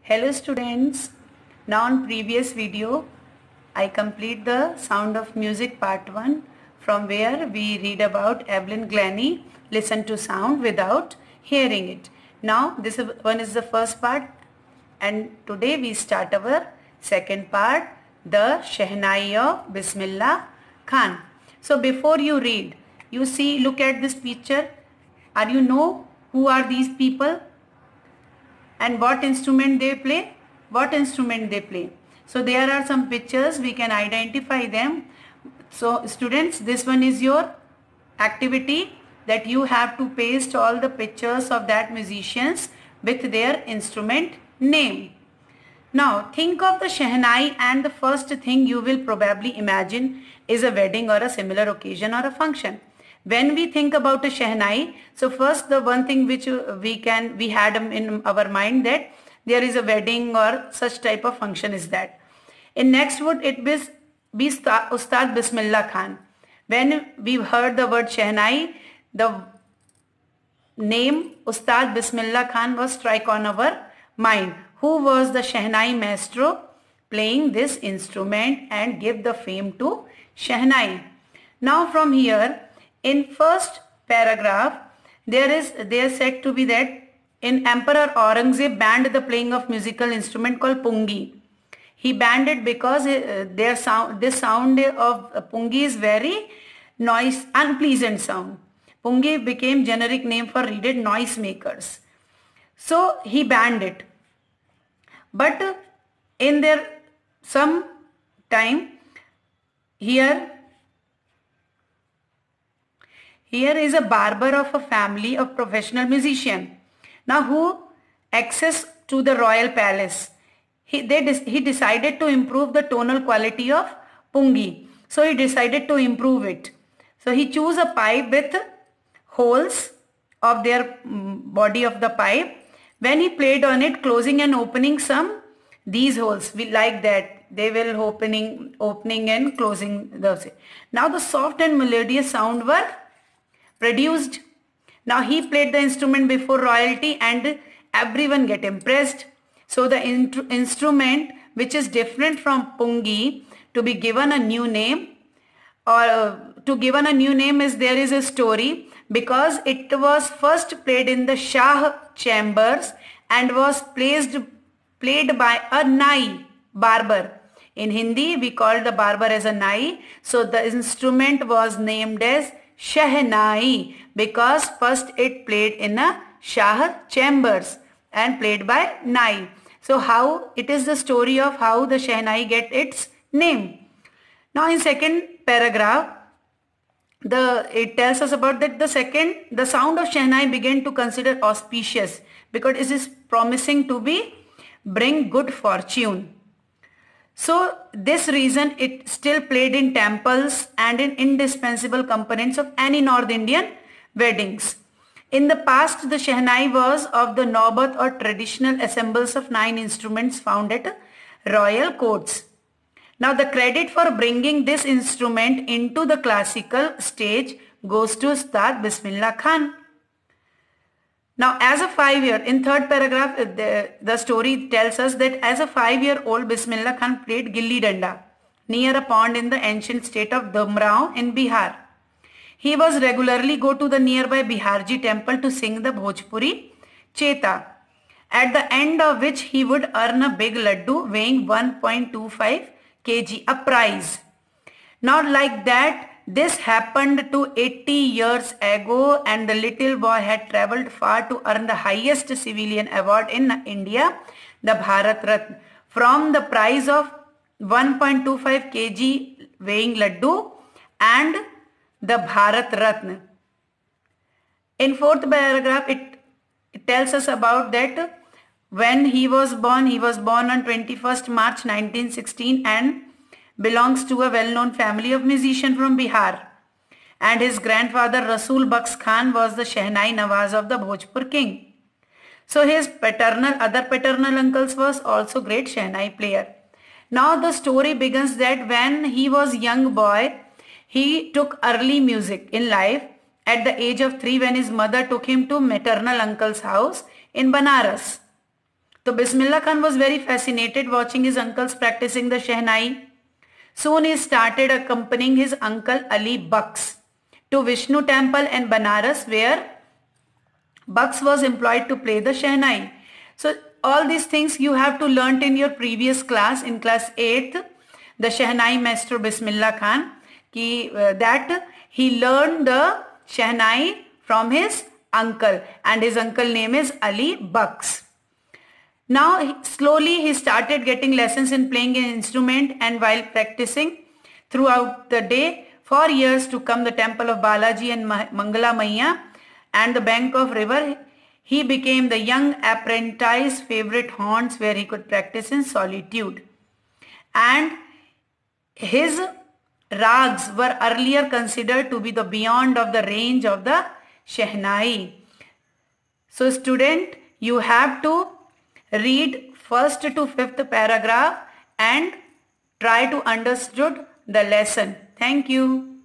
Hello students, now in previous video I complete the Sound of Music part 1 from where we read about Evelyn Glennie, Listen to Sound Without Hearing It. Now this one is the first part and today we start our second part, the Shehnai of Bismillah Khan. So before you read, you see, look at this picture. Are you know who are these people? And what instrument they play? What instrument they play? So there are some pictures, we can identify them. So students, this one is your activity that you have to paste all the pictures of that musicians with their instrument name. Now think of the Shehnai and the first thing you will probably imagine is a wedding or a similar occasion or a function. When we think about a Shehnai, so first the one thing which we had in our mind that there is a wedding or such type of function is that. In next would it be Ustad Bismillah Khan. When we heard the word Shehnai, the name Ustad Bismillah Khan was strike on our mind. Who was the Shehnai maestro playing this instrument and give the fame to Shehnai. Now from here, in first paragraph, there is said to be that in Emperor Aurangzeb banned the playing of musical instrument called pungi. He banned it because this sound of pungi is very unpleasant sound. Pungi became generic name for reeded noise makers. So he banned it. But in there some time here is a barber of a family of professional musician. Now who access to the royal palace. He decided to improve the tonal quality of pungi. So he decided to improve it. So he chose a pipe with holes of their body of the pipe. When he played on it, closing and opening these holes, like that, they will opening and closing those. Now the soft and melodious sound were produced. Now he played the instrument before royalty and everyone get impressed. So the instrument which is different from pungi to be given a new name is there is a story because it was first played in the Shah chambers and was played by a nai, barber. In Hindi we call the barber as a nai. So the instrument was named as Shehnai because first it played in a Shah chambers and played by nai. So how it is the story of how the Shehnai get its name. Now in second paragraph, it tells us about that the sound of Shehnai began to consider auspicious because it is promising to bring good fortune. So this reason it still played in temples and in indispensable components of any North Indian weddings. In the past, the Shehnai was of the Naubat or traditional assembles of 9 instruments found at royal courts. Now the credit for bringing this instrument into the classical stage goes to Ustad Bismillah Khan. Now as a 5-year, in third paragraph, the story tells us that as a 5-year-old Bismillah Khan played Gilli Danda near a pond in the ancient state of Dumrao in Bihar. He was regularly go to the nearby Biharji temple to sing the Bhojpuri Cheta, at the end of which he would earn a big laddu weighing 1.25 kg, a prize. Not like that, this happened to 80 years ago and the little boy had travelled far to earn the highest civilian award in India, the Bharat Ratna, from the prize of 1.25 kg weighing laddu and the Bharat Ratna. In fourth paragraph, it tells us about that when he was born on 21st March 1916 and belongs to a well-known family of musicians from Bihar. And his grandfather Rasul Baks Khan was the Shehnai Nawaz of the Bhojpur king. So his other paternal uncles was also great Shehnai player. Now the story begins that when he was young boy, he took early music in life at the age of 3 when his mother took him to maternal uncle's house in Banaras. So Bismillah Khan was very fascinated watching his uncles practicing the Shehnai. Soon he started accompanying his uncle Ali Bux to Vishnu temple in Banaras, where Bux was employed to play the Shehnai. So all these things you have to learnt in your previous class, in class 8th, the Shehnai master Bismillah Khan, that he learned the Shehnai from his uncle, and his uncle name is Ali Bux. Now slowly he started getting lessons in playing an instrument, and while practicing throughout the day, for years to come, the temple of Balaji and Mangala Maiya and the bank of river, he became the young apprentice's favorite haunts where he could practice in solitude. And his rags were earlier considered to be the beyond of the range of the Shehnai. So student, you have to read first to fifth paragraph and try to understand the lesson. Thank you.